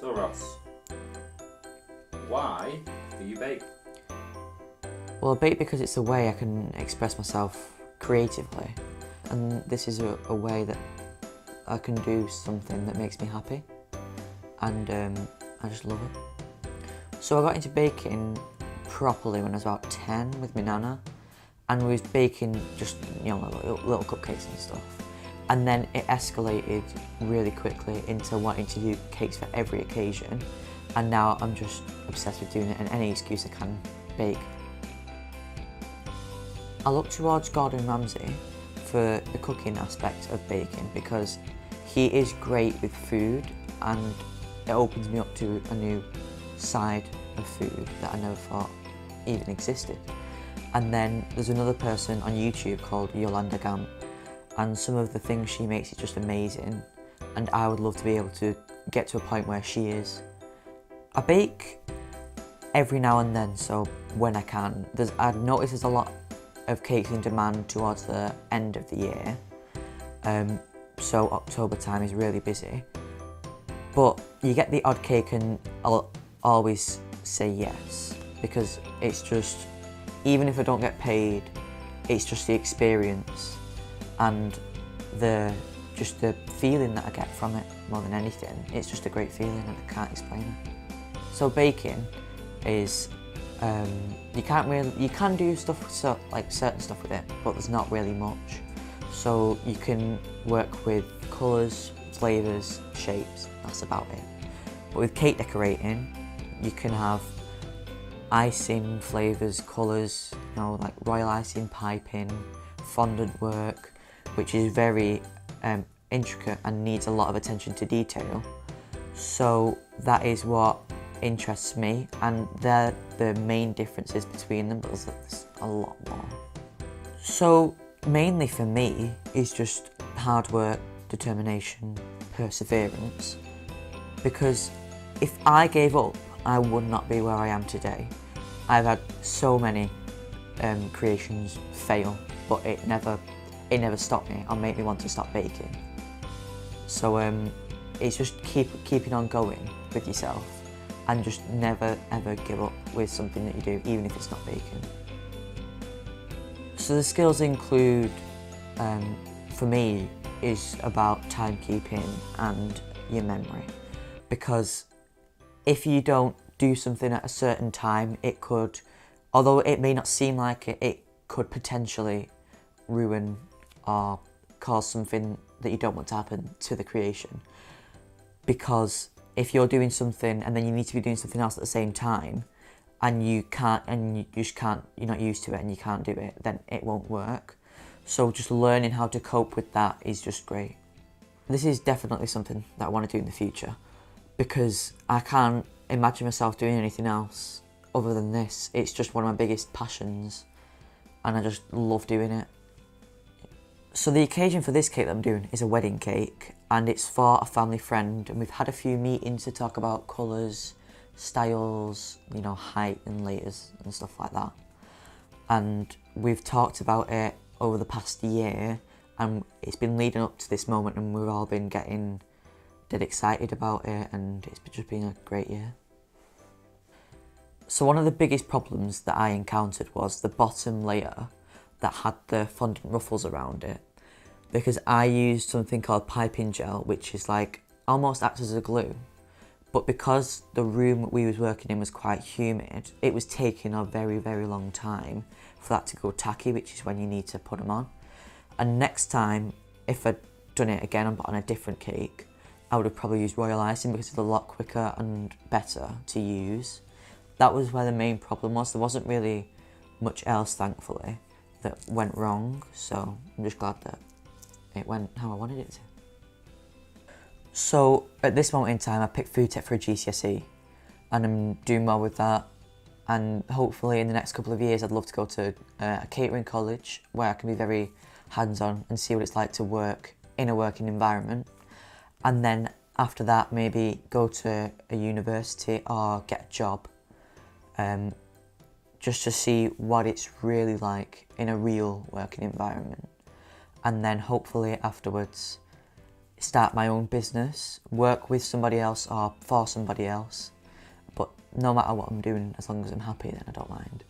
So Ross, why do you bake? Well, I bake because it's a way I can express myself creatively, and this is a way that I can do something that makes me happy, and I just love it. So I got into baking properly when I was about 10 with my nana, and we was baking just little cupcakes and stuff. And then it escalated really quickly into wanting to do cakes for every occasion, and now I'm just obsessed with doing it, and any excuse I can bake. I look towards Gordon Ramsay for the cooking aspect of baking because he is great with food, and it opens me up to a new side of food that I never thought even existed. And then there's another person on YouTube called Yolanda Gamp, and some of the things she makes is just amazing, and I would love to be able to get to a point where she is. I bake every now and then, so when I can. I've noticed there's a lot of cakes in demand towards the end of the year, so October time is really busy. But you get the odd cake and I'll always say yes, because it's just, even if I don't get paid, it's just the experience and the feeling that I get from it more than anything. It's just a great feeling and I can't explain it. So baking is, you can do stuff like certain stuff with it, but there's not really much. So you can work with colours, flavours, shapes, that's about it. But with cake decorating, you can have icing, flavours, colours, like royal icing, piping, fondant work, which is very intricate and needs a lot of attention to detail. So that is what interests me, and they're the main differences between them, but there's a lot more. So mainly for me is just hard work, determination, perseverance, because if I gave up, I would not be where I am today. I've had so many creations fail, but it never stopped me or made me want to stop baking. So it's just keeping on going with yourself and just never ever give up with something that you do, even if it's not baking. So the skills include, for me, is about timekeeping and your memory, because if you don't do something at a certain time, it could, although it may not seem like it, it could potentially ruin or cause something that you don't want to happen to the creation. Because if you're doing something and then you need to be doing something else at the same time, and you can't, and you just can't, you're not used to it and you can't do it, then it won't work. So just learning how to cope with that is just great. This is definitely something that I want to do in the future, because I can't imagine myself doing anything else other than this. It's just one of my biggest passions and I just love doing it. So the occasion for this cake that I'm doing is a wedding cake, and it's for a family friend, and we've had a few meetings to talk about colours, styles, height and layers and stuff like that. And we've talked about it over the past year, and it's been leading up to this moment, and we've all been getting dead excited about it, and it's just been a great year. So one of the biggest problems that I encountered was the bottom layer that had the fondant ruffles around it, because I used something called piping gel, which is like almost acts as a glue, but because the room we was working in was quite humid, it was taking a very, very long time for that to go tacky, which is when you need to put them on. And next time, if I'd done it again but on a different cake, I would have probably used royal icing because it's a lot quicker and better to use. That was where the main problem was. There wasn't really much else, thankfully, that went wrong, so I'm just glad that it went how I wanted it to. So at this moment in time, I picked food tech for a GCSE, and I'm doing well with that, and hopefully in the next couple of years I'd love to go to a catering college where I can be very hands-on and see what it's like to work in a working environment, and then after that maybe go to a university or get a job, just to see what it's really like in a real working environment. And then hopefully afterwards start my own business, work with somebody else or for somebody else. But no matter what I'm doing, as long as I'm happy, then I don't mind.